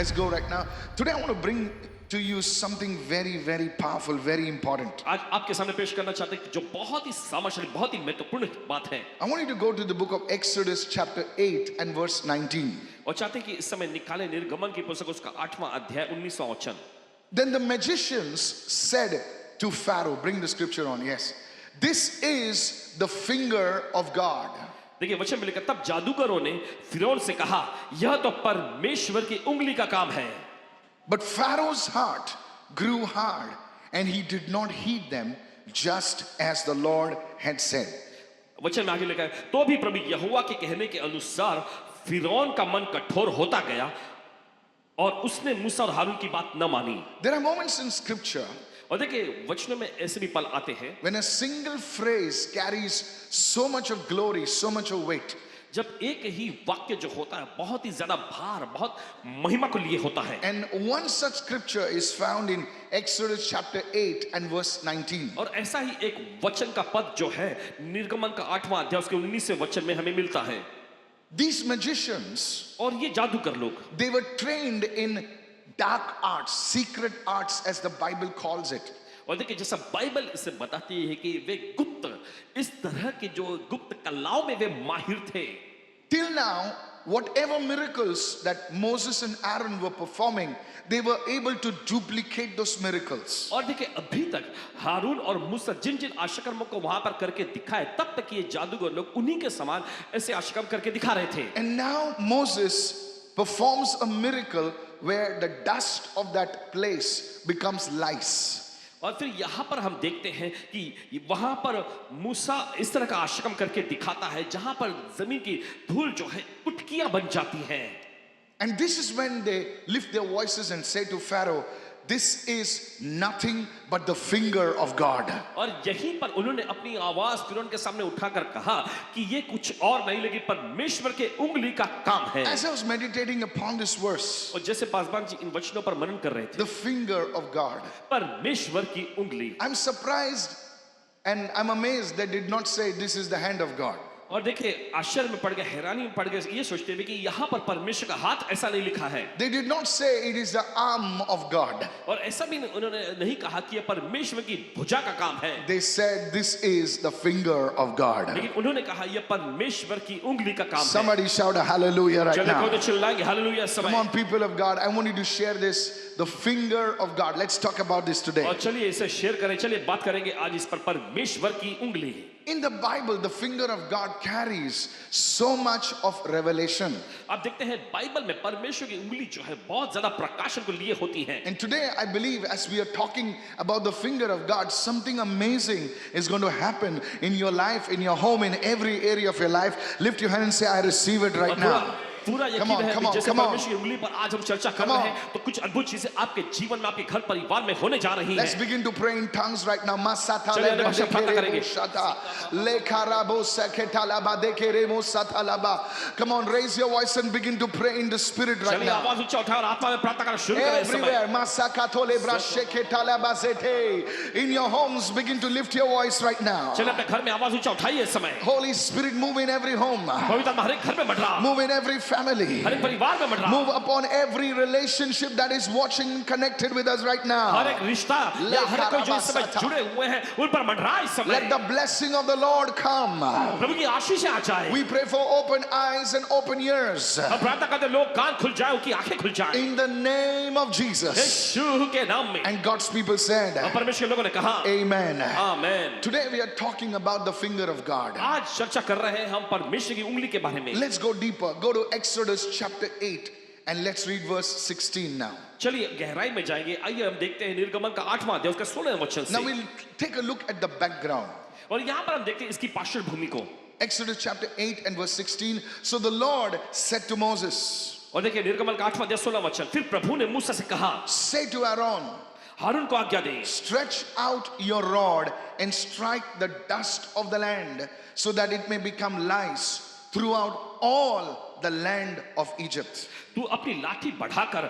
Let's go right now. Today I want to bring to you something very, very powerful, very important. आज आपके सामने पेश करना चाहते हैं जो बहुत ही सामर्थ्यशाली, बहुत ही महत्वपूर्ण बात है। I want you to go to the book of Exodus chapter 8 and verse 19. और चाहते हैं कि इस समय निकाले निर्गमन की पुस्तक उसका 8वां अध्याय 19वां वचन। Then the magicians said to Pharaoh, bring the scripture on, yes. This is the finger of God. देखिए वचन में लिखा, तब जादूगरों ने फिरौन से कहा, यह तो परमेश्वर की उंगली का काम है। But Pharaoh's heart grew hard and he did not heed them, just as the Lord had said. वचन में आगे लिखा है, तो भी प्रभु यहोवा के कहने के अनुसार फिरौन का मन कठोर होता गया और उसने मूसा और हारून की बात न मानी। There are moments in scripture और देखिए वचनों में ऐसे भी पल आते हैं when a single phrase carries so much of glory, so much of weight. जब एक ही वाक्य जो होता है बहुत ही ज्यादा भार, बहुत महिमा को लिए होता है। And one such scripture is found in Exodus chapter 8 and verse 19. और ऐसा ही एक वचन का पद जो है निर्गमन का 8वां अध्याय उसके 19वें वचन में हमें मिलता है। These magicians, और ये जादूगर लोग, they were trained in dark arts, secret arts as the Bible calls it. और देखिए जैसा बाइबल इसे बताती है कि वे गुप्त, इस तरह के जो गुप्त कलाओं में वे माहिर थे। Till now, whatever miracles that Moses and Aaron were performing, they were able to duplicate those miracles. और देखिए अभी तक हारून और मूसा जिन जिन आश्चर्यों को वहां पर करके दिखाए, तब तक ये जादूगर लोग उन्हीं के समान ऐसे आश्चर्य करके दिखा रहे थे। And now Moses performs a miracle where the dust of that place becomes lice. और फिर यहाँ पर हम देखते हैं कि वहां पर मूसा इस तरह का आश्चर्य करके दिखाता है जहां पर जमीन की धूल जो है उटकियां बन जाती हैं। And this is when they lift their voices and say to Pharaoh, this is nothing but the finger of God. और यहीं पर उन्होंने अपनी आवाज फिरौन के सामने उठाकर कहा कि ये कुछ और नहीं लेकिन परमेश्वर के उंगली का काम है। As I was meditating upon this verse, और जैसे पासवान जी इन वचनों पर मनन कर रहे थे, the finger of God, परमेश्वर की उंगली, I'm surprised and I'm amazed they did not say this is the hand of God. और देखिए आश्चर्य में पड़ गए, हैरानी में पड़ गए, ये सोचते हुए कि यहाँ पर परमेश्वर का हाथ ऐसा नहीं लिखा है। They did not say it is the arm of God. और ऐसा भी उन्होंने नहीं कहा कि ये परमेश्वर की भुजा का काम है। They said this is the finger of God. लेकिन उन्होंने कहा ये परमेश्वर की उंगली का काम है। Somebody shout a hallelujah right चलिए कोई now. तो चिल्लाएंगे हालेलुया समय। Come on, people of God, I want you to share this, the finger of God. Let's talk about this today. और चलिए इसे शेयर करें, चलिए बात करेंगे आज इस पर, परमेश्वर की उंगली। In the Bible, the finger of God carries so much of revelation. आप देखते हैं बाइबल में परमेश्वर की उंगली जो है बहुत ज्यादा प्रकाशन को लिए होती है। And today I believe as we are talking about the finger of God, something amazing is going to happen in your life, in your home, in every area of your life. Lift your hand and say, I receive it right now. पूरा यकीन है कि जैसे परमेश्वर की उंगली पर आज हम चर्चा कर रहे हैं तो कुछ अद्भुत चीजें आपके जीवन में, आपके घर परिवार में होने जा रही हैं। Let's begin to pray in tongues right now. चलिए अन्य भाषा प्रार्थना करेंगे। Come on, raise your voice and begin to pray in the spirit right चलिए now. आवाज ऊंचा उठाओ और आत्मा में प्रार्थना करना शुरू करें इस समय। Everywhere, in your homes, begin to lift your voice right now. चलिए अपने घर में आवाज ऊंचा उठाइए इस समय। Holy Spirit, move in every home, पवित्र आत्मा हर एक घर में बढ़ रहा, move in every family, हर एक परिवार में बढ़ रहा, move upon every relationship that is watching and connected with us right now. हर एक रिश्ता या हर कोई जो इस समय जुड़े हुए हैं उन पर बढ़ रहा है इस समय। Let the blessing of the Lord come. प्रभु की आशीष आ जाए। We pray for open eyes and open ears. हम प्रार्थना करते हैं लोग कान खुल जाए, उनकी आंखें खुल जाए In the name of Jesus. यीशु के नाम में। And God's people said, और परमेश्वर के लोगों ने कहा Amen. Amen. Today we are talking about the finger of God. आज चर्चा कर रहे हैं हम परमेश्वर की उंगली के बारे में। Let's go deeper. Go to Exodus chapter 8 and let's read verse 16 now. चलिए गहराई में जाएंगे, आइए हम देखते हैं निर्गमन का 8वां अध्याय उसका 16वें वचन Now से। we'll take a look at the background. और यहाँ पर हम देखते हैं इसकी पार्श्वभूमि को। Exodus chapter 8 and verse 16. So the Lord said to Moses, और देखिए निर्गमन का 8वां अध्याय 16वां वचन, फिर प्रभु ने मूसा से कहा, say to Aaron, हारून को आज्ञा दे, stretch out your rod and strike the dust of the land so that it may become lice throughout all the land of Egypt. तू अपनी लाठी बढ़ाकर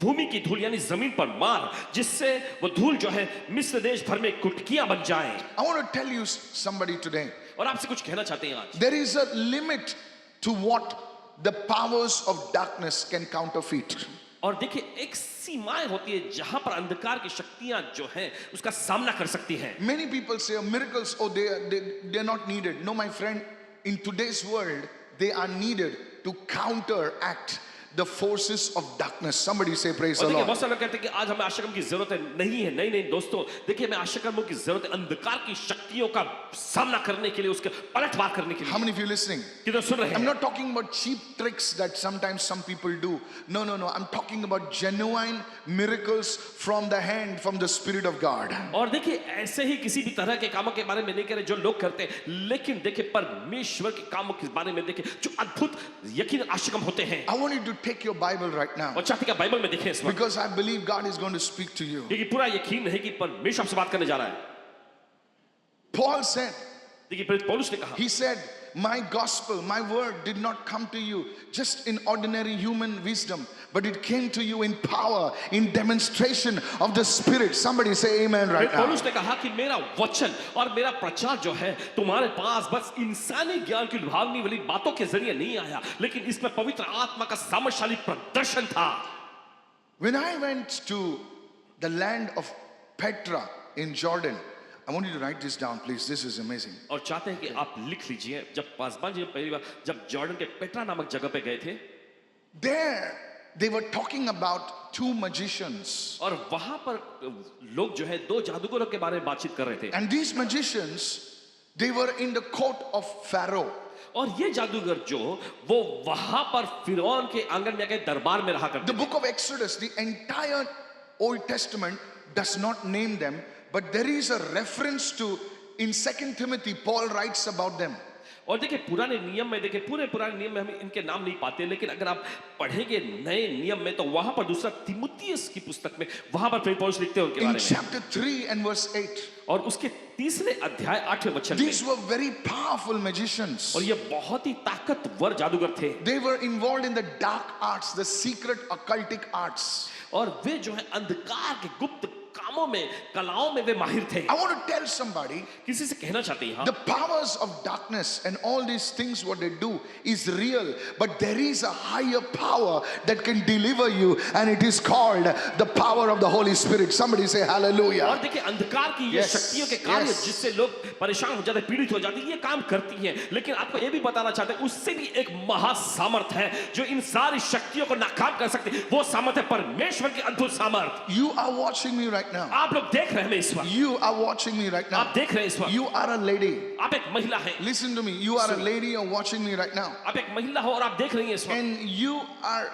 भूमि की धूल यानी जमीन पर मार, जिससे वो धूल जो है मिस्र देश भर में कुटकियां बन जाए। I want to tell you somebody today. और आपसे कुछ कहना चाहते हैं आज। There is a limit to what the powers of darkness can counterfeit. और देखिए एक सीमाएं होती है जहां पर अंधकार की शक्तियां जो हैं उसका सामना कर सकती हैं। Many people say miracles, oh, they're not needed. No, my friend, in today's world, they are needed to counteract the forces of darkness. Somebody say, praise और the देखिए Lord. बहुत सारे लोग कहते हैं कि आज हमें आशाकर्म की जरूरत है। नहीं है, नहीं नहीं दोस्तों, देखिए हमें आशाकर्मों की जरूरत है अंधकार की शक्तियों का सामना करने के लिए, उसके पलटवार करने के How लिए। many of you listening? किधर सुन रहे I'm हैं? not talking about cheap tricks that sometimes some people do. No, no, no. I'm talking about genuine miracles from the hand, from the Spirit of God. और देखिए ऐसे ही किसी भी तरह के कामों के बारे में नहीं कह रहे जो लोग करते हैं, लेकिन देखिए परमेश्वर के कामों के बारे में देखिए जो अद्भुत यकीन आशाकर्म होते हैं। I want you to take your Bible right now और चाहते हैं कि बाइबल में देखें इस वक्त, because I believe God is going to speak to you. क्योंकि पूरा यकीन है कि परमेश्वर आपसे बात करने जा रहा है। Paul said, देखिए प्रेरित पौलुस ने कहा, he said, my gospel, my word did not come to you just in ordinary human wisdom, but it came to you in power, in demonstration of the Spirit. Somebody say amen right now. पौलुस ने कहा कि मेरा वचन और मेरा प्रचार जो है तुम्हारे पास बस इंसानी ज्ञान की लुभावनी वाली बातों के जरिए नहीं आया, लेकिन इसमें पवित्र आत्मा का सामर्थ्यशाली प्रदर्शन था। When I went to the land of Petra in Jordan, I want you to write this down, please. This is amazing. और चाहते हैं कि आप लिख लीजिए, जब पासवान जी पहली बार जब जॉर्डन के पेट्रा नामक जगह पे गए थे, There, they were talking about two magicians. और वहां पर लोग जो है दो जादूगरों के बारे में बातचीत कर रहे थे। And these magicians, they were in the court of Pharaoh. और ये जादूगर जो वो वहां पर फिरौन के आंगन में आके दरबार में रहा करते The थे। book of Exodus, the entire Old Testament does not name them, but there is a reference to, in 2 Timothy, Paul writes about them. और देखिए पुराने नियम में, देखिए पूरे पुराने नियम में हम इनके नाम नहीं पाते, लेकिन अगर आप पढ़ेंगे नए नियम में तो वहां पर दूसरा तिमुथियुस की पुस्तक में वहां पर प्रेरित पौलुस लिखते हैं उनके In बारे में। chapter 3 and verse 8, और उसके तीसरे अध्याय 8वें वचन में, these were very powerful magicians. और ये बहुत ही ताकतवर जादूगर थे, They were involved in the dark arts, the secret occultic arts. और वे जो है अंधकार के गुप्त कामों में, कलाओं में वे माहिर थे। I want to tell somebody, किसी से कहना चाहते हैं the powers of darkness and all these things what they do is real, but there is a higher power that can deliver you, and it is called the power of the Holy Spirit. Somebody say और hallelujah. देखिए अंधकार की ये Yes, शक्तियों के कार्य yes. जिससे लोग परेशान हो जाते, पीड़ित हो जाते, ये काम करती हैं, लेकिन आपको ये भी बताना चाहते हैं उससे भी एक महासामर्थ है जो इन सारी शक्तियों को नाकाम कर सकती है। वो सामर्थ है परमेश्वर की अद्भुत सामर्थ। You are watching me right now. आप लोग देख रहे हैं इस वक्त, You are watching me right now. आप देख रहे हैं इस वक्त, You are a lady. आप एक महिला हैं, Listen to me. You are a lady. You're watching me right now. आप एक महिला हो और आप देख रही हैं इस वक्त, And you are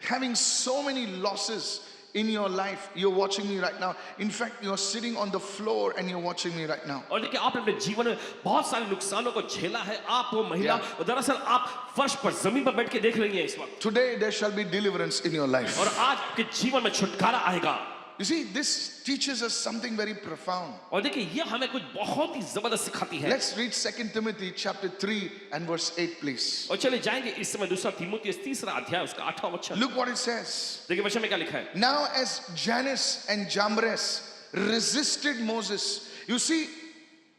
having so many losses in your life. You're watching me right now. In fact, you're sitting on the floor and you're watching me right now. और देखिए आपने अपने जीवन में बहुत सारे नुकसानों को झेला है। आप वो महिला, और दरअसल आप फर्श पर जमीन पर बैठ के देख रही हैं इस वक्त, Today there shall be deliverance in your life. और आज के जीवन में छुटकारा आएगा। You see, this teaches us something very profound. और देखिए ये हमें कुछ बहुत ही जबरदस्त सिखाती है। Let's read 2 Timothy chapter 3 and verse 8, please. और चले जाएंगे इस समय दूसरा तीमुथियुस तीसरा अध्याय उसका 8वां वचन। Look what it says. देखिए वचन में क्या लिखा है। Now as Jannes and Jambres resisted Moses. You see,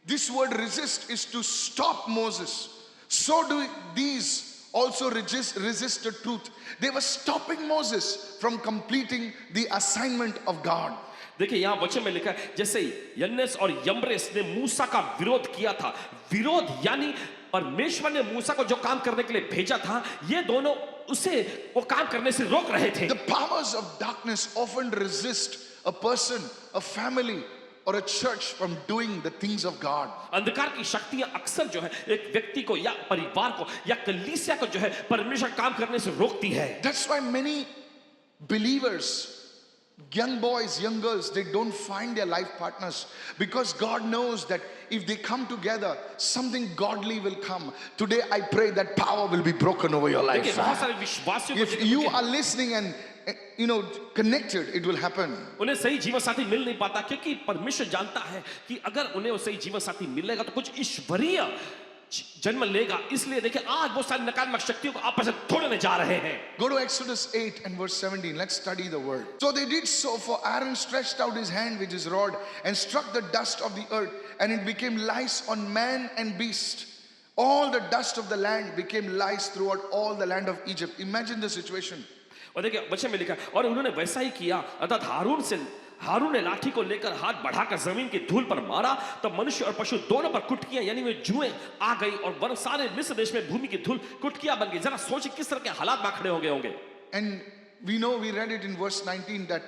this word resist is to stop Moses. So do these also resist the truth. They were stopping Moses from completing the assignment of God. देखिए यहाँ वचन में लिखा है जैसे यन्नेस और यम्ब्रेस ने मूसा का विरोध किया था। विरोध यानी परमेश्वर ने मूसा को जो काम करने के लिए भेजा था, ये दोनों उसे वो काम करने से रोक रहे थे। The powers of darkness often resist a person, a family, or a church from doing the things of God. अंधकार की शक्तियां अक्सर जो है एक व्यक्ति को या परिवार को या कलीसिया को जो है परमेश्वर काम करने से रोकती है। That's why many believers, young boys, young girls, they don't find their life partners because God knows that if they come together, something godly will come. Today I pray that power will be broken over your life. देखिए बहुत सारे विश्वासियों को If you are listening and connected, it will happen. उन्हें सही जीवन साथी मिल नहीं पाता क्योंकि परमेश्वर जानता है कि अगर उन्हें वो सही जीवन साथी मिलेगा तो कुछ ईश्वरीय जन्म लेगा। इसलिए देखिए आज बहुत सारी नकारात्मक शक्तियों को आपस में तोड़ने जा रहे हैं। Go to Exodus 8 and verse 17. Let's study the word. So they did so, for Aaron stretched out his hand with his rod and struck the dust of the earth, and it became lice on man and beast. All the dust of the land became lice throughout all the land of Egypt. Imagine the situation. और देखिए वचन में लिखा और उन्होंने वैसा ही किया, अर्थात हारून ने लाठी को लेकर हाथ बढ़ाकर जमीन की धूल पर मारा, तब मनुष्य और पशु दोनों पर कुटकियां यानी वे जुएं आ गई और वरन सारे मिस्र देश में भूमि की धूल कुटकियां बन गई। जरा सोचिए किस तरह के हालात में खड़े होंगे। And we know, we read it in verse 19 that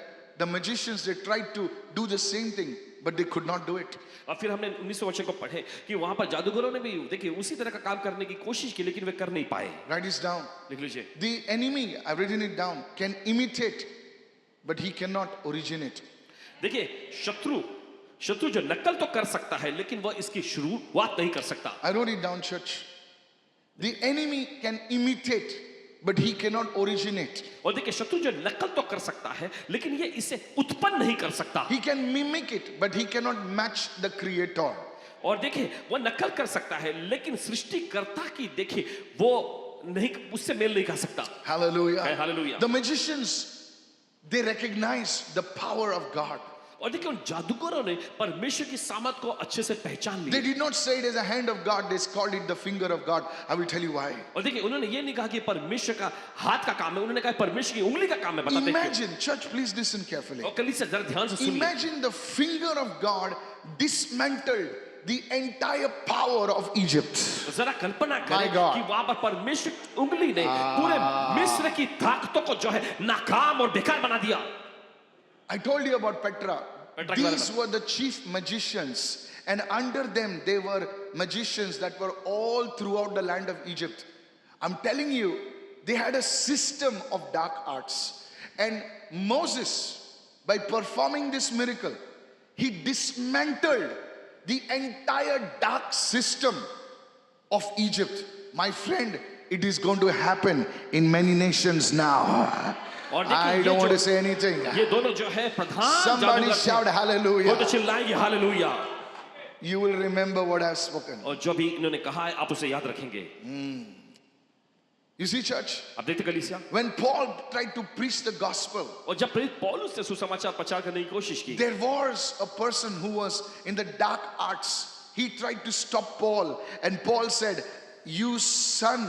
the magicians, they tried to do the same thing, but they could not do it. और फिर हमने 19 वचन को पढ़े कि वहां पर जादूगरों ने भी देखिए उसी तरह का काम करने की कोशिश की, लेकिन वे कर नहीं पाए। Write this down. लिख लीजिए। The enemy, I've written it down, can imitate, but he cannot originate. देखिए शत्रु जो नकल तो कर सकता है, लेकिन वह इसकी शुरुआत नहीं कर सकता। I wrote it down, church. The enemy can imitate, but he cannot originate. और देखिए शत्रु जो नकल तो कर सकता है, लेकिन ये इसे उत्पन्न नहीं कर सकता। He can mimic it, but he cannot match the creator. और देखिए वह नकल कर सकता है, लेकिन सृष्टिकर्ता की देखिए वो नहीं, उससे मेल नहीं खा सकता। Hallelujah. Hallelujah. The magicians, they recognize the power of God. और देखिए उन जादूगरों ने परमेश्वर की सामर्थ को अच्छे से पहचान They लिया। did not say it as a hand of God, they called it the finger of God. I will tell you why. और देखिए उन्होंने ये नहीं कहा कि परमेश्वर का हाथ का काम है, उन्होंने कहा परमेश्वर की उंगली का काम है। बताते हैं Imagine, church, please listen carefully. और कलीसिया जरा ध्यान से सुनिए। Imagine the finger of God dismantled the entire power of Egypt. जरा कल्पना My करें God. कि वहां पर परमेश्वर की उंगली ने पूरे मिस्र की ताकतों को जो है नाकाम और बेकार बना दिया। I told you about Petra. Petra के बारे These were the chief magicians, and under them they were magicians that were all throughout the land of Egypt. I'm telling you, they had a system of dark arts. And Moses, by performing this miracle, he dismantled the entire dark system of Egypt. My friend, it is going to happen in many nations now. और देखिए I ये don't want जो- to say anything. ये दोनों जो है प्रधान Somebody जादूगर थे। shout वो तो hallelujah. चिल्लाएंगे hallelujah. You will remember what I've spoken. और जो भी इन्होंने कहा है आप उसे याद रखेंगे। You see, church, अब देखते कलीसिया, when Paul tried to preach the gospel, और जब प्रेरित पौलुस ने सुसमाचार प्रचार करने की कोशिश की, there was a person who was in the dark arts. He tried to stop Paul, and Paul said, "You son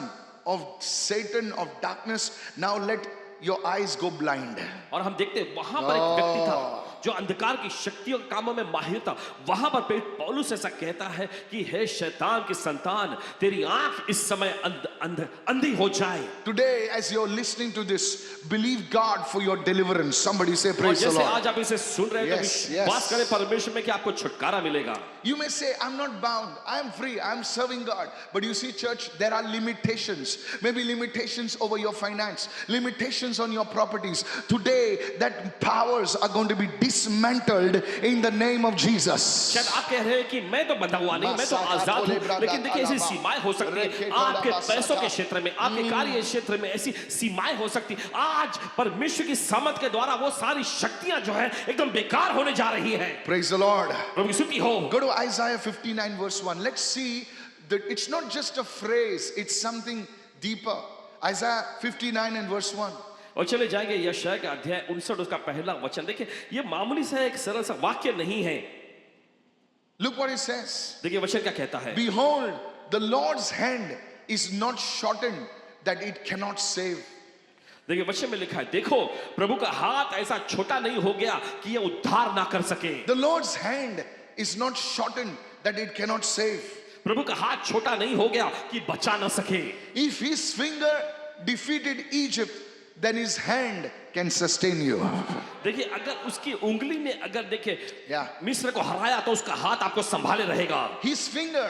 of Satan of darkness, now let your eyes go blind." और हम देखते हैं वहां पर एक व्यक्ति था जो अंधकार की शक्तियों के कामों में माहिर था। वहां पर प्रेरित पौलुस ऐसा कहता है कि हे शैतान की संतान, तेरी आंख इस समय अंधी हो जाए। Today, as you're listening to this, believe God for your deliverance. Somebody say, और "Praise the जैसे Lord." आज आप इसे सुन रहे हैं तो Yes, विश्वास yes. करें परमेश्वर में कि आपको छुटकारा मिलेगा। You may say, "I'm not bound. I'm free. I'm serving God." But you see, church, there are limitations. Maybe limitations over your finance, limitations on your properties. Today, that powers are going to be dismantled in the name of Jesus. शायद आप कह रहे हैं कि मैं तो बंधा हुआ नहीं, मैं तो आजाद हूं, लेकिन देखिए ऐसी सीमाएं हो सकती हैं आपके पैसों के क्षेत्र में, आपके कार्य क्षेत्र में ऐसी सीमाएं हो सकती। आज परमेश्वर की सामर्थ के द्वारा वो सारी शक्तियां जो है एकदम बेकार होने जा रही हैं। Praise the Lord. प्रभु की स्तुति हो। Go to Isaiah 59 verse 1. Let's see that it's not just a phrase, it's something deeper. Isaiah 59 and verse 1. और चले जाएंगे यशायाह का अध्याय 59 उसका पहला वचन। देखिए ये मामूली सा एक सरल सा वाक्य नहीं है। Look what it says. देखिए वचन क्या कहता है। Behold, the Lord's hand is not shortened that it cannot save. देखिए वचन में लिखा है, देखो प्रभु का हाथ ऐसा छोटा नहीं हो गया कि ये उद्धार ना कर सके। The Lord's hand is not shortened that it cannot save. प्रभु का हाथ छोटा नहीं हो गया कि बचा ना सके। If his finger defeated Egypt, then his hand can sustain you. देखिए अगर उसकी उंगली ने अगर देखे Yeah. मिस्र को हराया तो उसका हाथ आपको संभाले रहेगा। His finger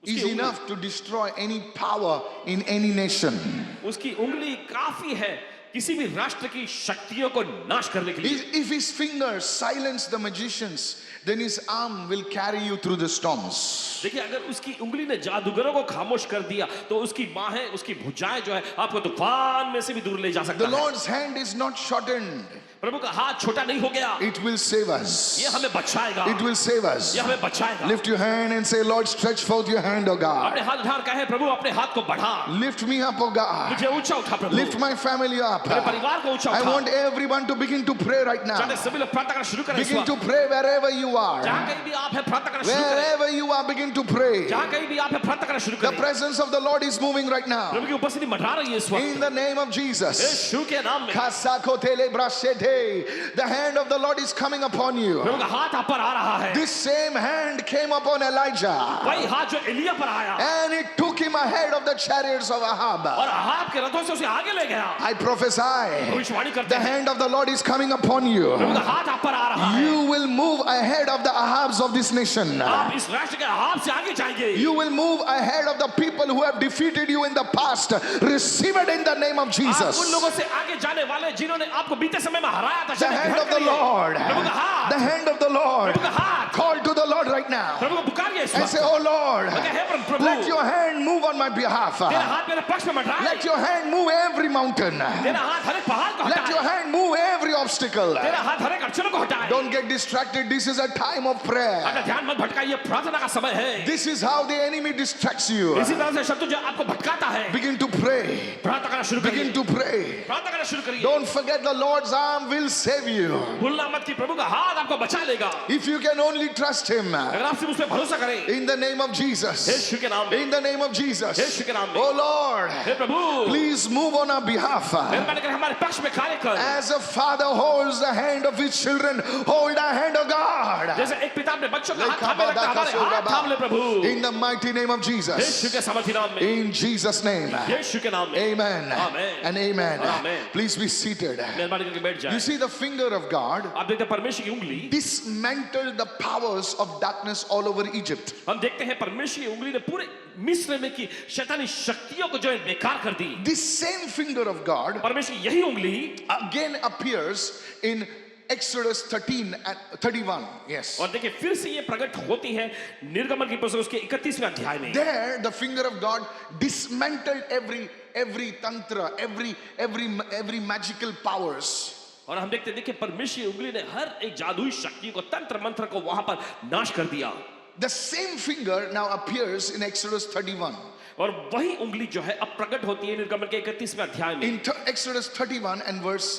is उसकी enough to destroy any power in any nation. उसकी उंगली काफी है किसी भी राष्ट्र की शक्तियों को नाश करने के लिए। If his fingers silence the magicians, then his arm will carry you through the storms. देखिए अगर उसकी उंगली ने जादूगरों को खामोश कर दिया तो उसकी बाहें, उसकी भुजाएं जो है आपको तूफान में से भी दूर ले जा सकता The है। Lord's hand is not shortened. प्रभु का हाथ छोटा नहीं हो गया, It will save ये us. हमें बचाएगा, It will save us. ये हमें बचाएगा। Lift your hand and say, "Lord, stretch forth your hand, O God. अपने हाथ उठा कहे प्रभु अपने हाथ को बढ़ा, Lift me up, O God. मुझे ऊंचा उठा प्रभु, Lift my family up." मेरे परिवार को ऊंचा I उठा। want everyone to begin to pray right now. चाहते सभी लोग प्रार्थना करना शुरू करें इस Begin वक्त। to pray wherever you you are, जहां कहीं भी आप है प्रार्थना करना शुरू करें, wherever you are, begin to pray. जहां कहीं भी आप है प्रार्थना करना शुरू The करें. presence of the Lord is moving right now. प्रभु की उपस्थिति मंडरा रही है इस In वक्त the name of Jesus. यीशु के नाम में. Kasakotele brashete. The hand of the Lord is coming upon you. प्रभु का हाथ आप पर आ रहा है. This same hand came upon Elijah, वही हाथ जो एलिया पर आया and it took him ahead of the chariots of Ahab. और अहाब के रथों से उसे आगे ले गया. I prophesy, भविष्यवाणी करते the हैं hand of the Lord is coming upon you. प्रभु का हाथ आप पर आ रहा है. You will move ahead of the Ahabs of this nation. आप इस राष्ट्र के अहाब से आगे जाएंगे. You will move ahead of the people who have defeated you in the past. Receive it in the name of आप Jesus. उन लोगों से आगे जाने वाले जिन्होंने आपको बीते समय में हराया था. The hand of the Lord. प्रभु का हाथ. The hand of the Lord. प्रभु का हाथ. Call to the Lord right now प्रभु को पुकारिए इस and वक्त. say, oh Lord, hey Prabhu, let your hand move on my behalf. तेरा हाथ मेरे पक्ष में मंडराए. Let your hand move every mountain. तेरा हाथ हर एक पहाड़ को Let your हटाए. hand move every obstacle. तेरा हाथ हर एक अड़चन को हटाए. Don't get distracted. This is a time of prayer. अपना ध्यान मत भटकाइए. प्रार्थना का समय है. This is how the enemy distracts you. इसी तरह से शत्रु जो आपको भटकाता है. Begin to pray. प्रार्थना करना शुरू Begin करिए. to pray. प्रार्थना करना शुरू करिए. Don't forget the Lord's arm will save you. भूलना मत कि प्रभु का हाथ आपको बचा लेगा. If you can only trust Him. अगर आप सिर्फ उस पर भरोसा करें. In the name of Jesus. यीशु के नाम में. In the name of Jesus. यीशु के नाम में. Oh Lord, hey Prabhu, please move on our behalf. मेहरबानी कर हमारे पक्ष में कार्य कर. As a father holds the hand of his children, hold the hand of God. जैसे एक पिता अपने बच्चों का हाथ थामे रखता है, हमारे हाथ थाम ले प्रभु. In the mighty name of Jesus. यीशु के सामर्थी नाम में. In Jesus' name. यीशु के नाम में. Amen. Amen. And amen. Amen. Please be seated. मेहरबानी करके बैठ You जाए. see, the finger of God आप देखते हैं परमेश्वर की उंगली. dismantled the powers of darkness all over Egypt. हम देखते हैं परमेश्वर की उंगली ने पूरे मिस्र में की शैतानी शक्तियों को जो है बेकार कर दी. This same finger of God परमेश्वर की यही उंगली again appears in Exodus 13 and 31. Yes. और देखिए फिर से ये प्रकट होती है निर्गमन की पुस्तक उसके 31वें अध्याय में. There, the finger of God dismantled every tantra, every magical powers. और हम देखते देखिए परमेश्वर की उंगली ने हर एक जादुई शक्ति को तंत्र मंत्र को वहां पर नाश कर दिया. The same finger now appears in Exodus 31. और वही उंगली जो है अब प्रकट होती है निर्गमन के 31वें अध्याय में. In Exodus 31 and verse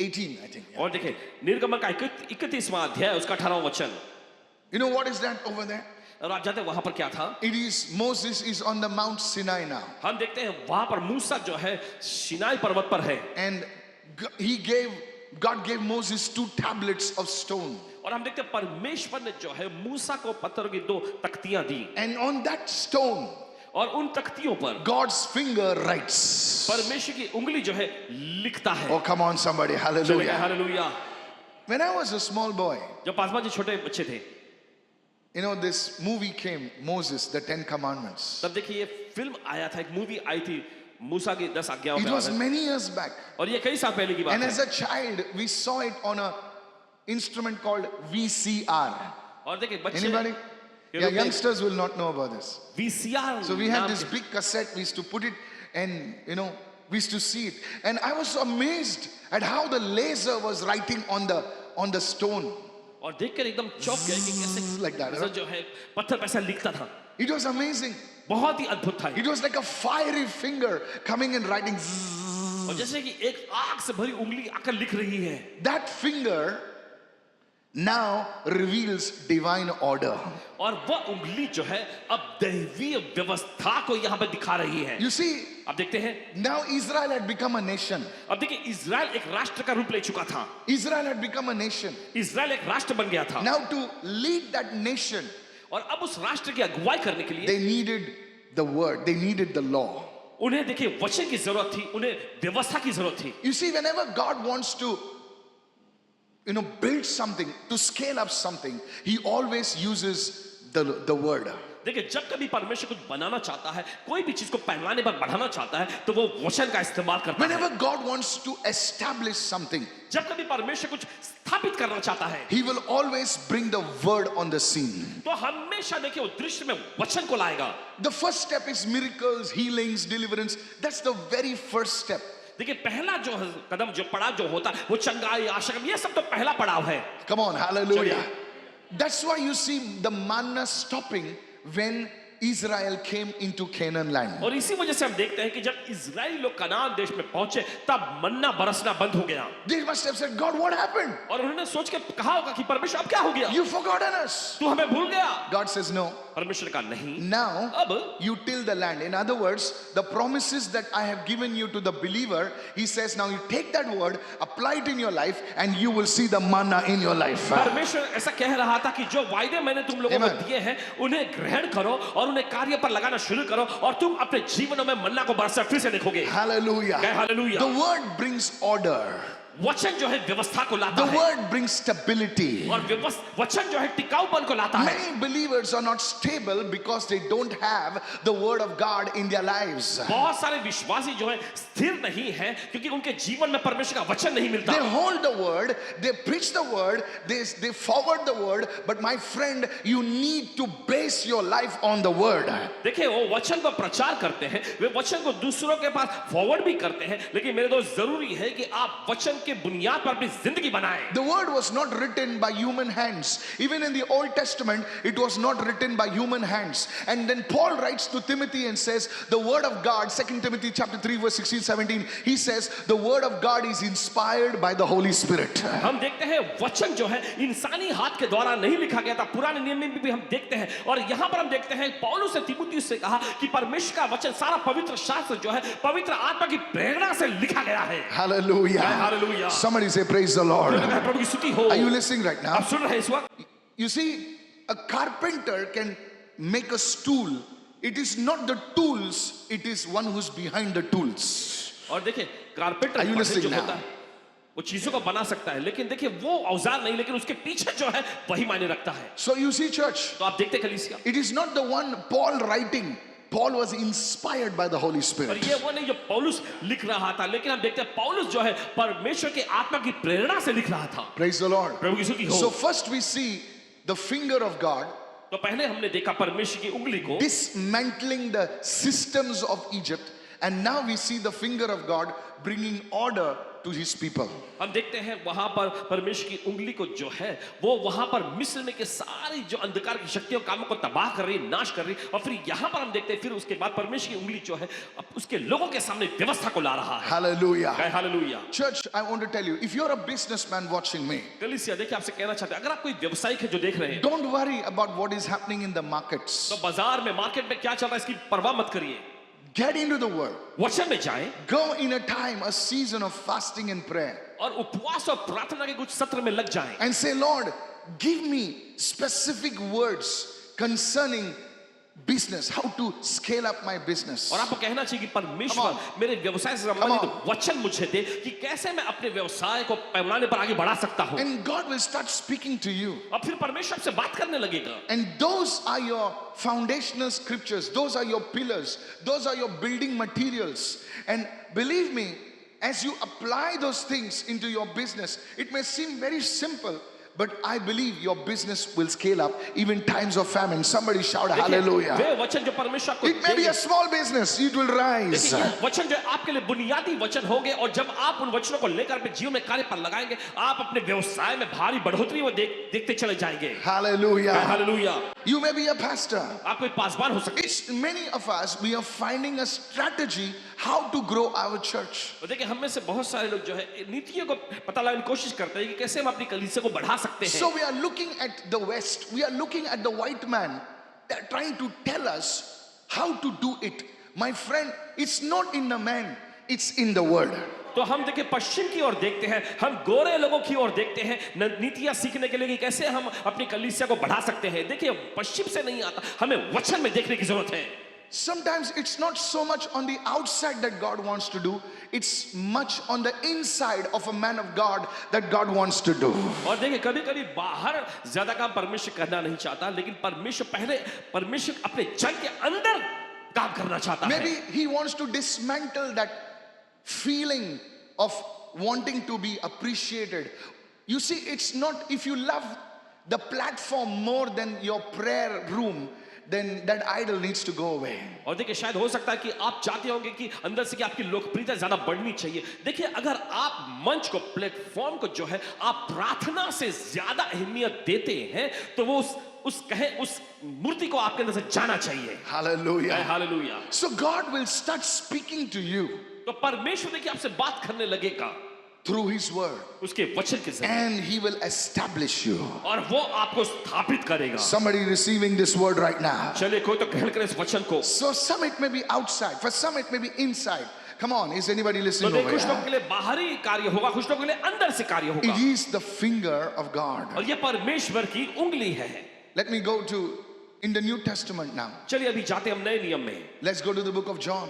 18, I think. और देखिए निर्गमन का 31वां अध्याय उसका 18वां वचन. You know what is that over there? और आप जानते हैं वहां पर क्या था? It is Moses is on the Mount Sinai now. हम देखते हैं वहां पर मूसा जो है सिनाई पर्वत पर है. And God gave Moses 2 tablets of stone. और हम देखते हैं परमेश्वर ने जो है मूसा को पत्थर की 2 तख्तियां दी. And on that stone, और उन तख्तियों पर God's finger writes. परमेश्वर की उंगली जो है लिखता है. Oh, come on, somebody. Hallelujah. Hallelujah. When I was a small boy, जब पासवान जी छोटे बच्चे थे you know, this movie came, Moses, the 10 Commandments. तब देखिए ये फिल्म आया था, एक मूवी आई थी मूसा की 10 आज्ञाओं It पे was आधारित. many years back. और ये कई साल पहले की बात And है. as a child, we saw it on a instrument called VCR. और देखिए बच्चे Anybody? ये Yeah, लोग youngsters will not know about this. VCR So we had नाम this के- big cassette, we used to put it and, you know, we used to see it. And I was amazed at how the laser was writing on the stone. और देखकर एकदम चौंक गए कि कैसे Like that, ऐसा जो है पत्थर पे ऐसा लिखता था. It was amazing. बहुत ही अद्भुत था. It was like a fiery finger coming and writing. और जैसे कि एक आग से भरी उंगली आकर लिख रही है. That finger now reveals divine order. और वह उंगली जो है अब दैवीय व्यवस्था को यहाँ पर दिखा रही है. You see, अब देखते हैं now Israel had become a nation. अब देखिए इजराइल एक राष्ट्र का रूप ले चुका था. Israel had become a nation. Israel एक राष्ट्र बन गया था. Now to lead that nation, और अब उस राष्ट्र की अगुवाई करने के लिए they needed the word, they needed the law. उन्हें देखिए वचन की जरूरत थी, उन्हें व्यवस्था की जरूरत थी. You see, whenever God wants to, you know, build something, to scale up something, He always uses the word. देखिए जब कभी परमेश्वर कुछ बनाना चाहता है, कोई भी चीज को पैमाने पर बढ़ाना चाहता है, तो वो वचन का इस्तेमाल करता है. Whenever God wants to establish something, जब कभी परमेश्वर कुछ स्थापित करना चाहता है, He will always bring the word on the scene. तो हमेशा देखिए वो दृश्य में वचन को लाएगा. The first step is miracles, healings, deliverance. That's the very first step. देखिए पहला जो कदम जो पड़ाव जो होता है वो चंगाई आशा ये सब तो पहला पड़ाव है. Come on, hallelujah. That's why you see the manna stopping when Israel came into Canaan land. और इसी वजह से हम देखते हैं कि जब इजराइली लोग कनान देश में पहुंचे तब मन्ना बरसना बंद हो गया They must have said, God, what happened? और उन्होंने सोच के कहा होगा कि परमेश्वर अब क्या हो गया, You've forgotten us. तू हमें भूल गया। God says, no. परमेश्वर का नहीं, Now अब you till the land. In other words, the promises that I have given you to the believer, he says, now you take that word, apply it in your life, and you will see the manna in your life. परमेश्वर ऐसा कह रहा था कि जो वायदे मैंने तुम लोगों को Amen. दिए हैं उन्हें ग्रहण करो और उन्हें कार्य पर लगाना शुरू करो और तुम अपने जीवनों में मन्ना को बरसता फिर से देखोगे। Hallelujah. Hallelujah. The word brings order. वचन जो है व्यवस्था को लाता The है word brings stability. और वचन जो है टिकाऊपन को लाता है। Many believers are not stable because they don't have the word of God in their lives. बहुत सारे विश्वासी जो है स्थिर नहीं है क्योंकि उनके जीवन में परमेश्वर का वचन नहीं मिलता। They hold the word, they preach the word, they forward the word, but my friend, you need to base your life on the word. देखिए वो वचन को प्रचार करते हैं, वे वचन को दूसरों के पास फॉरवर्ड भी करते हैं, लेकिन मेरे दोस्त जरूरी है कि आप वचन के बुनियाद पर अपनी जिंदगी बनाएं। The word was not written by human hands. Even in the Old Testament, it was not written by human hands. And then Paul writes to Timothy and says, the word of God, 2 Timothy chapter 3 verse 16, 17, he says, the word of God is inspired by the Holy Spirit. हम देखते हैं वचन जो है इंसानी हाथ के द्वारा नहीं लिखा गया था, पुराने नियम में भी हम देखते हैं और यहाँ पर हम देखते हैं पौलुस ने तीमुथियुस से कहा कि परमेश्वर का वचन सारा पवित्र शास्त्र जो है पवित्र आत्मा की प्रेरणा से लिखा गया है। Hallelujah. Hallelujah. Somebody say praise the Lord. प्रभु की स्तुति हो। Are you listening right now? आप सुन रहे हैं इस वक्त? You see, a carpenter can make a stool. It is not the tools, it is one who's behind the tools. और देखिए कारपेंटर Are you listening जो now? होता है वो चीजों को बना सकता है, लेकिन देखिए वो औजार नहीं, लेकिन उसके पीछे जो है वही मायने रखता है। So you see, church, तो आप देखते कलीसिया, it is not the one Paul writing. Paul was inspired by the Holy और Spirit. ये वो नहीं जो पौलुस लिख रहा था, लेकिन हम देखते हैं पौलुस जो है परमेश्वर के आत्मा की प्रेरणा से लिख रहा था। Praise the Lord. प्रभु की स्तुति हो। So first we see the finger of God तो पहले हमने देखा परमेश्वर की उंगली को dismantling the systems of Egypt, and now we see the finger of God bringing order to his people. हम देखते हैं वहां पर परमेश्वर की उंगली को जो है वो वहां पर मिस्र में के सारी जो अंधकार की शक्तियों कामों को तबाह कर रही, नाश कर रही, और फिर यहां पर हम देखते हैं फिर उसके बाद परमेश्वर की उंगली जो है अब उसके लोगों के सामने व्यवस्था को ला रहा है। Hallelujah. Hallelujah. Church, I want to tell you, if you're a businessman watching me, कलीसिया देखिए आपसे कहना चाहते हैं अगर आप कोई व्यवसायिक है जो देख रहे हैं don't worry about what is happening in the markets. तो बाजार में मार्केट में क्या चल रहा है इसकी परवाह मत करिए, Get into the word. वचन में जाएं Go in a time, a season of fasting and prayer, और उपवास और प्रार्थना के कुछ सत्र में लग जाएं and say, Lord, give me specific words concerning business, how to scale up my business. और आपको कहना चाहिए कि Come परमेश्वर on. मेरे व्यवसाय से संबंधित वचन मुझे दे कि कैसे मैं अपने व्यवसाय को पैमाने पर आगे बढ़ा सकता हूं, And God will start speaking to you. और फिर परमेश्वर आपसे बात करने लगेगा। And those are your foundational scriptures. Those are your pillars. Those are your building materials. And believe me, as you apply those things into your business, it may seem very simple, but I believe your business will scale up even times of famine. Somebody shout देखिए, hallelujah. वे वचन जो परमेश्वर को It may be देंगे, a small business, it will rise. देखिए, ये वचन जो है आपके लिए बुनियादी वचन होंगे और जब आप उन वचनों को लेकर अपने जीवन में कार्य पर लगाएंगे आप अपने व्यवसाय में भारी बढ़ोतरी वो देखते चले जाएंगे। Hallelujah. Hallelujah. You may be a pastor. आप कोई पासवान हो सकते हैं। It's many of us, we are finding a strategy how to grow our church. तो देखिए हम में से बहुत सारे लोग जो है नीतियों को पता लगाने की कोशिश करते हैं कि कैसे हम अपनी कलीसिया को बढ़ा सकते हैं। So we are looking at the West, we are looking at the white man. They're trying to tell us how to do it. My friend, it's not in the man, it's in the word. तो हम देखिए पश्चिम की ओर देखते हैं, हम गोरे लोगों की ओर देखते हैं नीतियां सीखने के लिए कि कैसे हम अपनी कलीसिया को बढ़ा सकते हैं। देखिए पश्चिम से नहीं आता, हमें वचन में देखने की जरूरत है। Sometimes it's not so much on the outside that God wants to do, it's much on the inside of a man of God that God wants to do. और देखिए कभी-कभी बाहर ज्यादा काम परमेश्वर करना नहीं चाहता, लेकिन परमेश्वर अपने जन के अंदर काम करना चाहता है। Maybe he wants to dismantle that feeling of wanting to be appreciated. You see, it's not, if you love the platform more than your prayer room, then that idol needs to go away. और देखिए शायद हो सकता है कि आप चाहते होंगे कि अंदर से कि आपकी लोकप्रियता ज्यादा बढ़नी चाहिए। देखिए अगर आप मंच को, प्लेटफॉर्म को जो है आप प्रार्थना से ज्यादा अहमियत देते हैं तो वो उस मूर्ति को आपके अंदर से जाना चाहिए। Hallelujah. Hallelujah. So God will start speaking to you तो परमेश्वर देखिए आपसे बात करने लगेगा through His word, उसके वचन के जरिए, and He will establish you. और वो आपको स्थापित करेगा। Somebody receiving this word right now. चलिए कोई तो ग्रहण करे इस वचन को। So some it may be outside, for some it may be inside. Come on, is anybody तो listening देख over कुछ लोगों here? के लिए बाहरी कार्य होगा, कुछ लोगों के लिए अंदर से कार्य It होगा, is the finger of God. और ये परमेश्वर की उंगली है। Let me go to in the New Testament now. चलिए अभी जाते हम नए नियम में। Let's go to the book of John.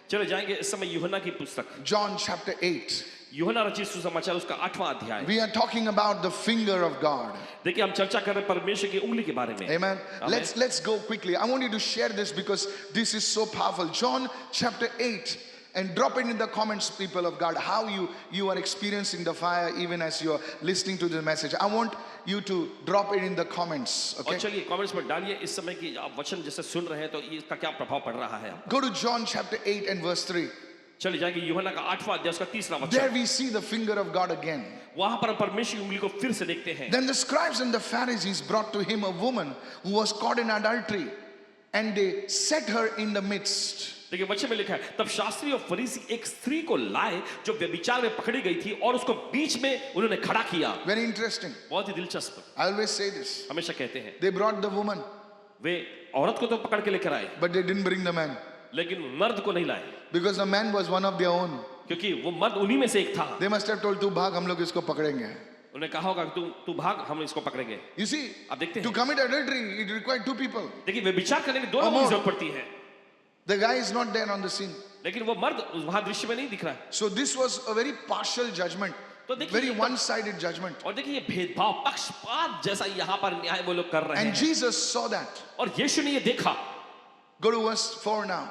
चले जाएंगे इस समय यूहन्ना की पुस्तक, John chapter 8. यूहन्ना रचित सुसमाचार उसका 8वां अध्याय। We are talking about the finger of God. देखिए हम चर्चा कर रहे हैं परमेश्वर की उंगली के बारे में। Amen. Amen. Let's go quickly. I want you to share this because this is so powerful. John chapter 8. And drop it in the comments, people of God, how you are experiencing the fire even as you are listening to the message. I want you to drop it in the comments. और Okay. चलिए comments में डालिए इस समय की आप वचन जैसे सुन रहे हैं तो इसका क्या प्रभाव पड़ रहा है। Go to John chapter 8 and verse 3. चलिए जाएंगे यूहन्ना का 8वां अध्याय उसका 3रा There वचन। we see the finger of God again. वहां पर हम परमेश्वर की उंगली को फिर से देखते हैं। Then the scribes and the Pharisees brought to him a woman who was caught in adultery, and they set her in the midst. देखिए वचन में लिखा है तब शास्त्री और फरीसी एक स्त्री को लाए जो व्यभिचार में पकड़ी गई थी और उसको बीच में उन्होंने खड़ा किया। Very interesting. बहुत ही दिलचस्प, I always say this. हमेशा कहते हैं They brought the woman, वे औरत को तो पकड़ के लेकर आए but they didn't bring the man लेकिन मर्द को नहीं लाए, because the man was one of their own. क्योंकि वो मर्द उन्हीं में से एक था। They must have told, "तू भाग, हम लोग इसको पकड़ेंगे." उन्होंने कहा होगा कि तू भाग, हम इसको पकड़ेंगे। You see, आप देखते to हैं commit adultery, it required two people. देखिए व्यभिचार करने के दो और लोगों की more. जरूरत पड़ती है, The guy is not there on the scene. लेकिन वो मर्द वहां दृश्य में नहीं दिख रहा है। So this was a very partial judgment, तो देखिए very ये तो- one-sided judgment. और देखिए ये भेदभाव पक्षपात जैसा यहाँ पर न्याय वो लोग कर रहे And हैं, Jesus saw that. और यीशु ने ये देखा। Go to verse 4 now.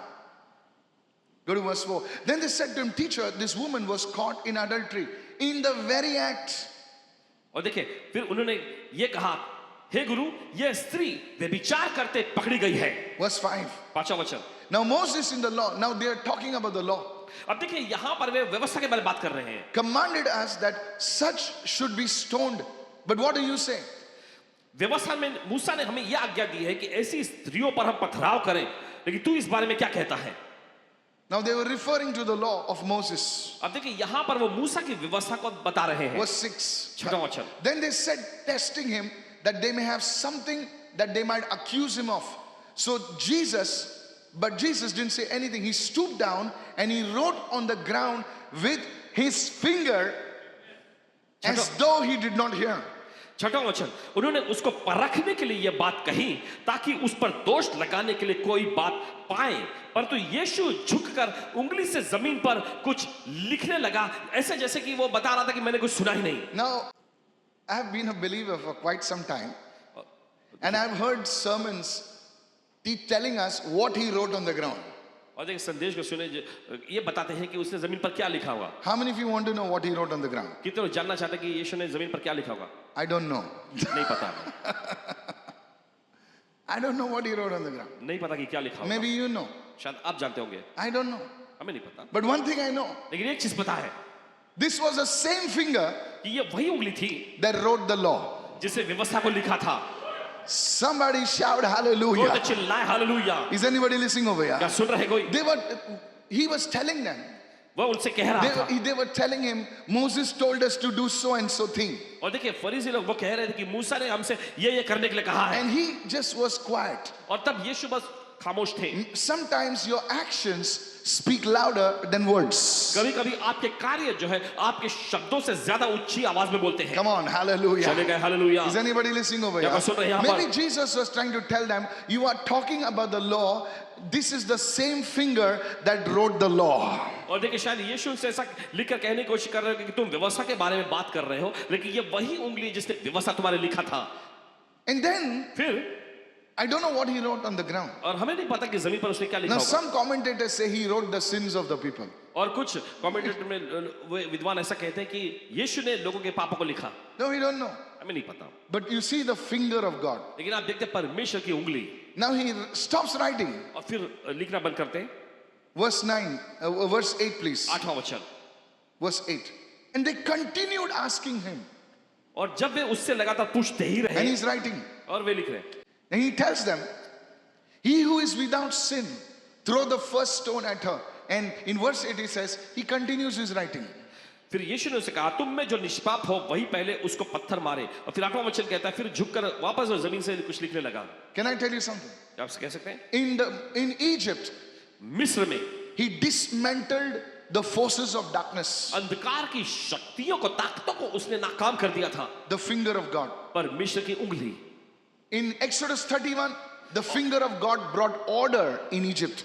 Go to verse 4. Then they said to him, "Teacher, this woman was caught in adultery in the very act." और देखिए फिर उन्होंने ये कहा, हे गुरु ये स्त्री व्यभिचार करते पकड़ी गई है। Verse 5. 5वां वचन। Now Moses in the law, now they are talking about the law, अब देखिए यहाँ पर वे व्यवस्था के बारे में बात कर रहे हैं। commanded us that such should be stoned. But what do you say? व्यवस्था में मूसा ने हमें यह आज्ञा दी है कि ऐसी स्त्रियों पर हम पथराव करें, लेकिन तू इस बारे में क्या कहता है? Now they were referring to the law of Moses. अब देखिए यहाँ पर वो मूसा की व्यवस्था को बता रहे हैं। Verse 6. 6वां वचन। Then they said, testing him, that they may have something that they might accuse him of. So but Jesus didn't say anything. He stooped down and he wrote on the ground with his finger as though he did not hear. 6वां वचन, उन्होंने उसको परखने के लिए यह बात कही ताकि उस पर दोष लगाने के लिए कोई बात पाए, परंतु यीशु झुककर उंगली से जमीन पर कुछ लिखने लगा, ऐसे जैसे कि वो बता रहा था कि मैंने कुछ सुना ही नहीं। Now, I have been a believer for quite some time, and I've heard sermons telling us what he wrote on the ground. और देखिए संदेश को सुने ये बताते हैं कि उसने जमीन पर क्या लिखा होगा। How many of you want to know what he wrote on the ground? कितने लोग जानना चाहते हैं कि यीशु ने जमीन पर क्या लिखा होगा? I don't know. नहीं पता, I don't know what he wrote on the ground. नहीं पता कि क्या लिखा होगा। Maybe you know. शायद आप जानते होंगे, I don't know. हमें नहीं पता। But one thing I know, लेकिन एक चीज पता है this was the same finger कि ये वही उंगली थी that wrote the law. जिससे व्यवस्था को लिखा था। Somebody shout कोई तो hallelujah. चिल्लाए hallelujah. Is anybody listening over क्या here? सुन रहे कोई? He was telling them. वो उनसे कह रहा था। They were telling him, Moses told us to do so and so thing. और देखिए फरीसी लोग वो कह रहे थे कि मूसा ने हमसे ये करने के लिए कहा है, And he just was quiet. और तब यीशु बस खामोश थे। Sometimes your actions speak louder than words. कभी-कभी आपके कार्य जो है आपके शब्दों से ज्यादा ऊंची आवाज में बोलते हैं। Come on, hallelujah. चले गए hallelujah. Is anybody listening over क्या here? कोई सुन रहे हैं यहाँ पर? Maybe Jesus was trying to tell them, you are talking about the law. This is the same finger that wrote the law. और देखिए शायद यीशु उनसे ऐसा लिखकर कहने की कोशिश कर रहे हो कि तुम व्यवस्था के बारे में बात कर रहे हो, लेकिन ये वही उंगली है जिसने व्यवस्था तुम्हारे लिखा था। And then, फिर I don't know what he wrote on the ground. और हमें नहीं पता कि जमीन पर उसने क्या लिखा Now, होगा। some commentators say he wrote the sins of the people. और कुछ कमेंटेटर में वे विद्वान ऐसा कहते हैं कि यीशु ने लोगों के पापों को लिखा। No, we don't know. हमें नहीं पता, But you see the finger of God. लेकिन आप देखते हैं परमेश्वर की उंगली। Now he stops writing. और फिर लिखना बंद करते हैं। Verse 8, please. 8वां वचन। Verse 8. And they continued asking him. और जब वे उससे लगातार पूछते ही And रहे, he's writing. और वे लिख रहे हैं, And he tells them, he who is without sin, throw the first stone at her. And in verse 8 he says, he continues his writing. फिर यीशु ने उसे कहा, तुम में जो निष्पाप हो वही पहले उसको पत्थर मारे। और फिर 8वां वचन कहता है, फिर झुककर वापस वो जमीन से कुछ लिखने लगा। Can I tell you something? आप कह सकते हैं? In Egypt, मिस्र में he dismantled the forces of darkness, अंधकार की शक्तियों को, ताकतों को उसने नाकाम कर दिया था। the finger of God. परमेश्वर की उंगली। In Exodus 31, the finger of God brought order in Egypt.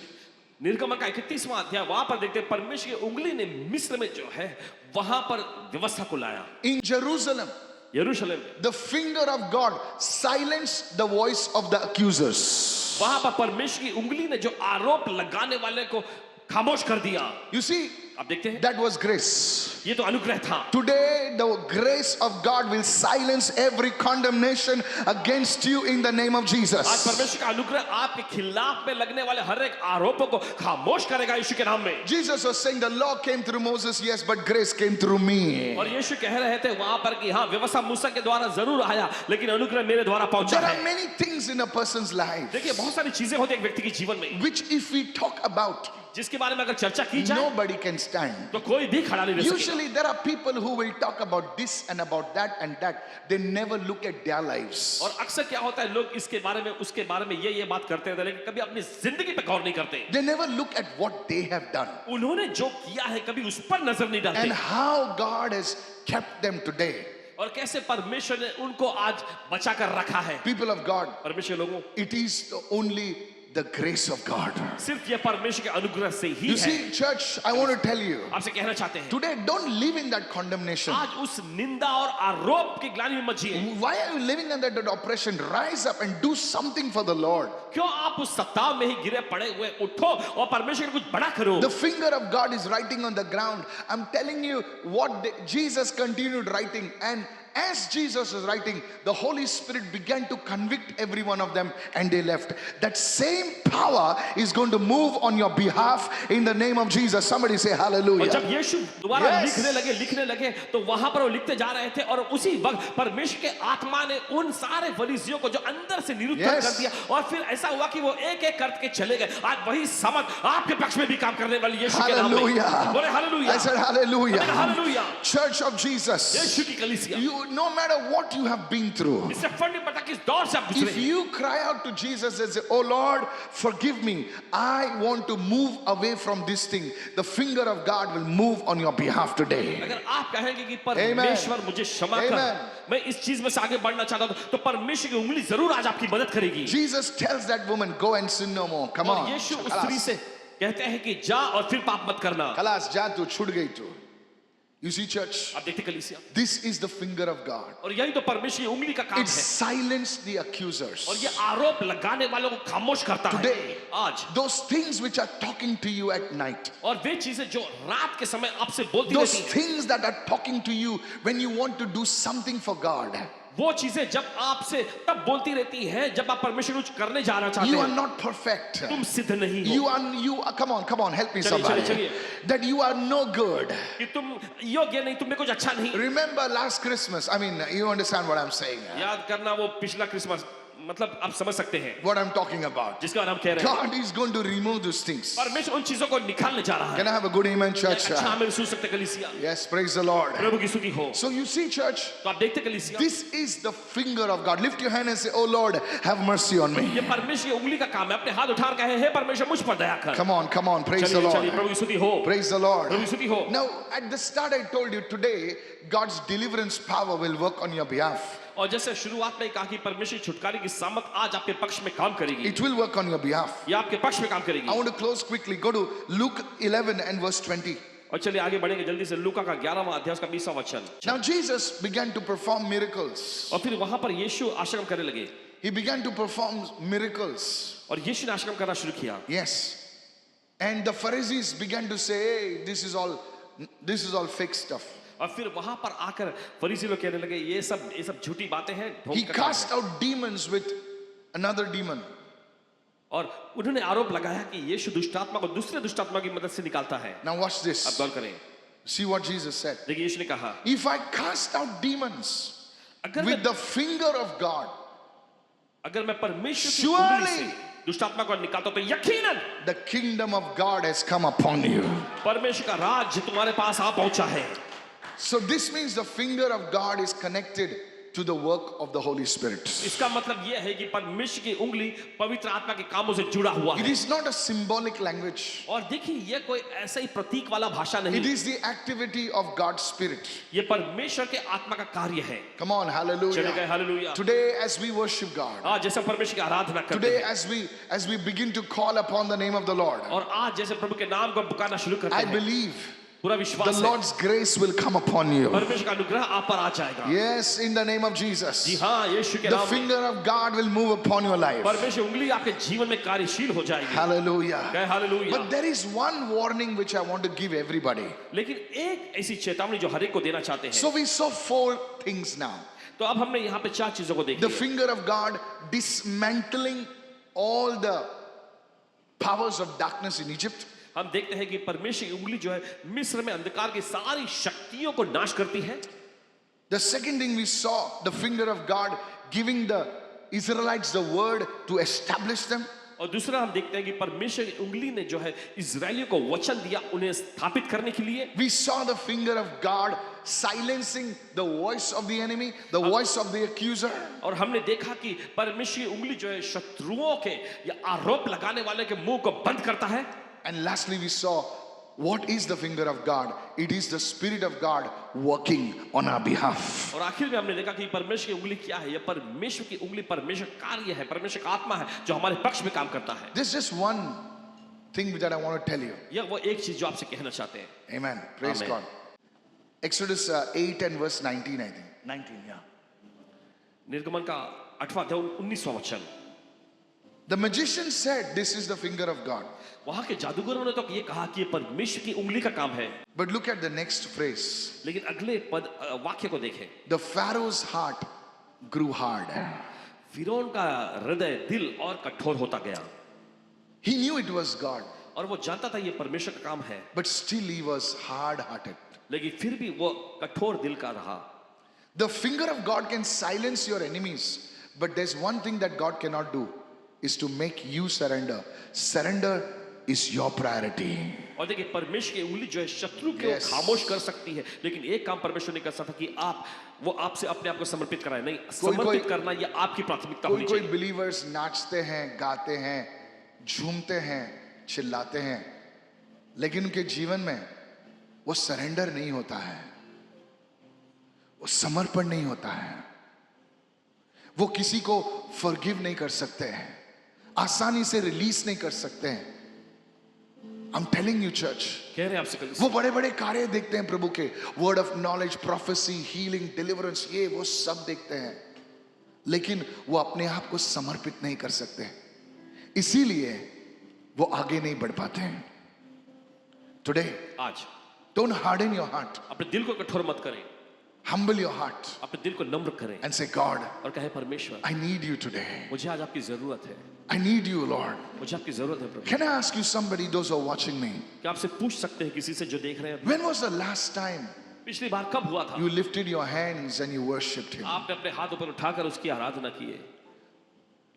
निर्गमन का 31वां अध्याय, वहां पर देखते हैं परमेश्वर की उंगली ने मिस्र में जो है वहां पर व्यवस्था को लाया। In Jerusalem, यरूशलेम में the finger of God silenced the voice of the accusers. वहां पर परमेश्वर की उंगली ने जो आरोप लगाने वाले को खामोश कर दिया। You see, आप देखते हैं, that was grace. ये तो अनुग्रह था। Today, the grace of God will silence every condemnation against you in the name of आज Jesus. परमेश्वर का अनुग्रह आपके खिलाफ में लगने वाले हर एक आरोपों को खामोश करेगा यीशु के नाम में। Jesus was saying the law came through Moses, yes, but grace came through me. और यीशु कह रहे थे वहां पर कि हाँ, व्यवस्था मूसा के द्वारा जरूर आया, लेकिन अनुग्रह मेरे द्वारा पहुंचा There are है। many things in a person's life देखिए, बहुत सारी चीजें होती है एक व्यक्ति के जीवन में, which, if we talk about, जिसके बारे में अगर चर्चा की जाए nobody can stand. तो कोई भी खड़ा नहीं रह सकेगा। Usually, there are people who will talk about this and about that and that. They never look at their lives. और अक्सर क्या होता है, लोग इसके बारे में उसके बारे में ये बात करते रहते हैं, लेकिन कभी अपनी जिंदगी पे गौर नहीं करते। They never look at what they have done उन्होंने जो किया है कभी उस पर नजर नहीं and डालते, how God has kept them today. और कैसे परमेश्वर ने उनको आज बचा कर रखा है। People of God, परमेश्वर लोगों, it is only the grace of God. सिर्फ ये परमेश्वर के अनुग्रह से ही You है। see, church, I want to tell you, आपसे कहना चाहते हैं, today don't live in that condemnation. आज उस निंदा और आरोप की ग्लानि में मत जिए। Why are you living under that oppression? Rise up and do something for the Lord. क्यों आप उस सत्ता में ही गिरे पड़े हुए? उठो और परमेश्वर के कुछ बड़ा करो। The finger of God is writing on the ground. I'm telling you what Jesus continued writing, and as Jesus was writing, the Holy Spirit began to convict every one of them and they left. That same power is going to move on your behalf in the name of Jesus. Somebody say और hallelujah. जब यीशु दोबारा Yes. लिखने लगे तो वहां पर वो लिखते जा रहे थे, और उसी वक्त परमेश्वर के आत्मा ने उन सारे फरीसियों को जो अंदर से निरुद्ध Yes. कर दिया, और फिर ऐसा हुआ कि वो एक एक करके चले गए। आज वही समझ आपके पक्ष में भी काम करने वाली यीशु के नाम में। Hallelujah. बोले hallelujah. I said hallelujah. Hallelujah. Church of Jesus, यीशु की कलीसिया, you, no matter what you have been through, इससे फर्क नहीं पड़ता किस दौर से आप गुजरे if हैं। you cry out to Jesus and say, oh Lord, forgive me, I want to move away from this thing, the finger of God will move on your behalf today. अगर आप कहेंगे कि परमेश्वर मुझे क्षमा कर, Amen. मैं इस चीज में से आगे बढ़ना चाहता हूं, तो परमेश्वर की उंगली जरूर आज आपकी मदद करेगी। Jesus tells that woman, go and sin no more. Come और on. यीशु उस स्त्री से कहते हैं कि जा और फिर पाप मत करना। Kalas, ja tu chhut gayi tu. You see, church, आप देखते कलीसिया, this is the finger of God. और यही तो परमेश्वर की उंगली का काम It है, silenced the accusers. और ये आरोप लगाने वालों को खामोश करता है। Today, आज those things which are talking to you at night, और वे चीजें जो रात के समय आपसे बोलती those रहती हैं, things that are talking to you when you want to do something for God, वो चीजें जब आपसे तब बोलती रहती हैं जब आप परमेश्वर कुछ करने जाना चाहते you are हैं। not perfect. तुम सिद्ध नहीं हो, Come on, help me चलिए, somebody. चलिए। That you are no good. कि तुम योग्य नहीं, तुम में कुछ अच्छा नहीं। Remember last Christmas, I mean, you understand what I'm saying. याद करना वो पिछला क्रिसमस, मतलब आप समझ सकते हैं What I'm talking about. जिसका हम कह रहे हैं। God is going to remove those things. परमेश्वर उन चीजों को निकालने जा रहा है। Can I have a good amen, church? अच्छा हमें सुन सकते कलीसिया, Yes, praise the Lord. प्रभु की स्तुति हो। So you see, church, तो आप देखते कलीसिया, this is the finger of God. Lift your hand and say, oh Lord, have mercy on me. ये परमेश्वर की उंगली का काम है। अपने हाथ उठा कर कहे, हे परमेश्वर मुझ पर दया कर। Come on, praise the चलिए चलिए, Lord. प्रभु की स्तुति हो, Praise the Lord. प्रभु की स्तुति हो। Now, at the start, I told you today, God's deliverance power will work on your behalf. और जैसे शुरुआत में कहा कि परमेश्वर छुटकारे की सामत आज आपके पक्ष में काम करेगी, It will work on your behalf. ये आपके पक्ष में काम I करेगी। want to close quickly. Go to Luke 11 and verse 20. और चलिए आगे बढ़ेंगे जल्दी से। लूका का 11वां अध्याय उसका 20वां वचन। Now, Jesus began to perform miracles. और फिर वहां पर यीशु आश्रम करने लगे, He began to perform miracles. और यीशु ने आश्रम करना शुरू किया। Yes. And the Pharisees began to say, hey, this is all fake stuff. और फिर वहां पर आकर फरीसी लोग कहने लगे, ये सब झूठी बातें हैं, ढोंग He का काम cast है। out demons with another demon. और उन्होंने आरोप लगाया कि यीशु दुष्टात्मा को दूसरे दुष्टात्मा की मदद से निकालता है। Now watch अब this. गौर करें, See what Jesus said. देखिए यीशु ने कहा, If I cast out demons अगर with मैं the finger of God, अगर मैं परमेश्वर की उंगली से surely दुष्ट आत्मा को निकालता हूं तो यकीनन the kingdom of God has come upon you. परमेश्वर का राज्य तुम्हारे पास आ पहुंचा है। So this means the finger of God is connected to the work of the Holy Spirit. इसका मतलब यह है कि परमेश्वर की उंगली पवित्र आत्मा के कामों से जुड़ा हुआ It है। is not a symbolic language. और देखिए यह कोई ऐसा ही प्रतीक वाला भाषा It नहीं, is the activity of God's Spirit. ये परमेश्वर के आत्मा का कार्य है। Come on, चले गए hallelujah. Hallelujah. Today as we worship God, आज जैसे परमेश्वर की आराधना करते today हैं as we begin to call upon the name of the Lord, और आज जैसे प्रभु के नाम को पुकारना शुरू करते I हैं, believe पूरा the विश्वास है Lord's grace will come upon you. परमेश्वर का अनुग्रह आप पर आ जाएगा। Yes, in the name of ji Jesus. हाँ, यीशु के The नाम में finger of God will move upon your life. परमेश्वर उंगली आपके जीवन में कार्यशील हो जाएगी। Hallelujah. कहे hallelujah. But there is one warning which I want to give everybody. लेकिन एक ऐसी चेतावनी जो हर एक को देना चाहते हैं। So we saw 4 things now. तो अब हमने यहाँ पे 4 चीजों को The देखी। finger of God dismantling all the powers of darkness in Egypt. हम देखते हैं कि परमेश्वर की उंगली जो है मिस्र में अंधकार की सारी शक्तियों को नाश करती है। The second thing we saw, the finger of God giving the Israelites the word to establish them. और दूसरा हम देखते हैं कि परमेश्वर की उंगली ने जो है इजरायलियों को वचन दिया उन्हें स्थापित करने के लिए। We saw the finger of God silencing the voice of the enemy, the voice of the accuser. और हमने देखा कि परमेश्वर की उंगली जो है शत्रुओं के या आरोप लगाने वाले के मुंह को बंद करता है। And lastly, we saw what is the finger of God? It is the Spirit of God working on our behalf. और आखिर में हमने देखा कि परमेश्वर की उंगली क्या है। यह परमेश्वर की उंगली परमेश्वर कार्य है, परमेश्वर का आत्मा है जो हमारे पक्ष में काम करता है। This is just one thing that I want to tell you. यह वो एक चीज जो आपसे कहना चाहते हैं। Amen. Praise Amen. God. Exodus 8 and verse 19, I think. 19, yeah. निर्गमन का 8वां अध्याय 19वां वचन। The magician said, "This is the finger of God." वहां के जादूगरों ने तो ये कहा कि ये परमेश्वर की उंगली का काम है। But look at the next phrase. लेकिन अगले पद वाक्य को देखें। The Pharaoh's heart grew hard. फिरौन का हृदय दिल और कठोर होता गया He knew it was God, और वो जानता था ये परमेश्वर का काम है, but still he was hard-hearted. लेकिन फिर भी वो कठोर दिल का रहा। The finger of God can silence your enemies, but there's one thing that God cannot do is to make you surrender. Surrender is your priority. और देखिए परमेश्वर की उंगली जो है शत्रु को Yes. खामोश कर सकती है, लेकिन एक काम परमेश्वर ने कर सकता कि वो आपसे अपने आप को समर्पित कराए। नहीं, समर्पित करना ये आपकी प्राथमिकता होनी कोई चाहिए। believers नाचते हैं, गाते हैं, झूमते हैं, चिल्लाते हैं, लेकिन उनके जीवन में वो सरेंडर नहीं होता है, वो समर्पण नहीं होता है, वो किसी को फॉरगिव नहीं कर सकते हैं, आसानी से रिलीज नहीं कर सकते हैं। I'm telling you, church. कह रहे हैं आपसे कल वो बड़े बड़े कार्य देखते हैं प्रभु के, word of knowledge, prophecy, healing, deliverance, ये वो सब देखते हैं, लेकिन वो अपने आप को समर्पित नहीं कर सकते, इसीलिए वो आगे नहीं बढ़ पाते हैं। टुडे आज डोंट हार्डन योर हार्ट, अपने दिल को कठोर मत करें, humble your heart अपने दिल को नम्र करें and say, God, और कहे परमेश्वर I need you today. मुझे आज आपकी जरूरत है, I need you, Lord. मुझे आपकी जरूरत है प्रभु। Can I ask you, somebody, those who are watching me, क्या आपसे पूछ सकते हैं किसी से जो देख रहे हैं अभी? when was the last time पिछली बार कब हुआ था you lifted your hands and you worshipped Him? आपने अपने हाथ ऊपर उठाकर उसकी आराधना की है?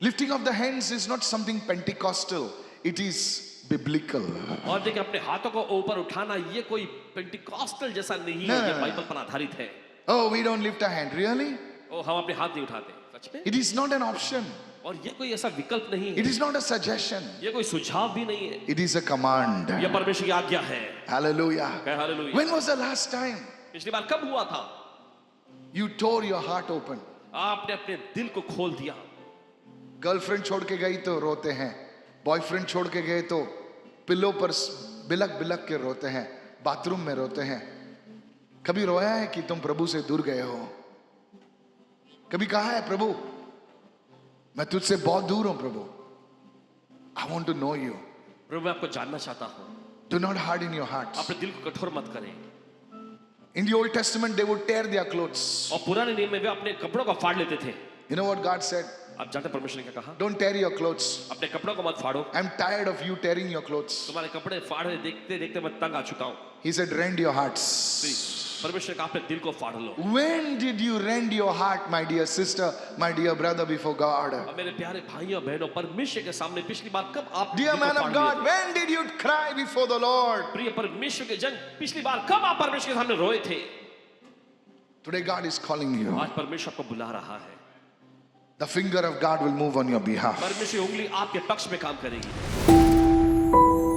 Lifting of the hands is not something Pentecostal, it is biblical. और देखिए अपने हाथों को ऊपर उठाना ये कोई पेंटिकॉस्टल जैसा नहीं है, ये बाइबल पर आधारित है। Oh, we don't lift our hand, really? ओ हम अपने हाथ नहीं उठाते सच में, It is not an option, और ये कोई ऐसा विकल्प नहीं it है, is not a suggestion, ये कोई सुझाव भी नहीं है, it is a command. ये परमेश्वर की आज्ञा है। Hallelujah. कहे hallelujah. When was the last time पिछली बार कब हुआ था you tore your heart open? आपने अपने दिल को खोल दिया? गर्लफ्रेंड छोड़ के गई तो रोते हैं, बॉयफ्रेंड छोड़ के गए तो पिल्लो पर बिलक बिलक के रोते हैं, बाथरूम में रोते हैं। कभी रोया है कि तुम प्रभु से दूर गए हो? कभी कहा है प्रभु मैं तुझसे बहुत दूर हूं प्रभु, I want to know you. प्रभु मैं आपको जानना चाहता हूँ। Do not harden your hearts. अपने दिल को कठोर मत करें। In the Old Testament they would tear their clothes. और पुराने नियम में वे अपने कपड़ों को फाड़ लेते थे। You know what God said? आप जानते हैं परमेश्वर ने क्या कहा? Don't tear your clothes. अपने कपड़ों को मत फाड़ो, I'm tired of you tearing your clothes. तुम्हारे कपड़े फाड़े देखते देखते मैं तंग आ चुका हूँ। He said, rend your hearts. परमेश्वर का अपने दिल को फाड़ लो। When did you rend your heart, my dear sister, my dear brother, before God? अब मेरे प्यारे भाइयों बहनों, परमेश्वर के सामने पिछली बार कब आप Dear दिल को man फाड़ of लिए God, थे? when did you cry before the Lord? प्रिय परमेश्वर के जन, पिछली बार कब आप परमेश्वर के सामने रोए थे? Today God is calling you. आज परमेश्वर आपको बुला रहा है। The finger of God will move on your behalf. परमेश्वर की उंगली आपके पक्ष में काम करेगी।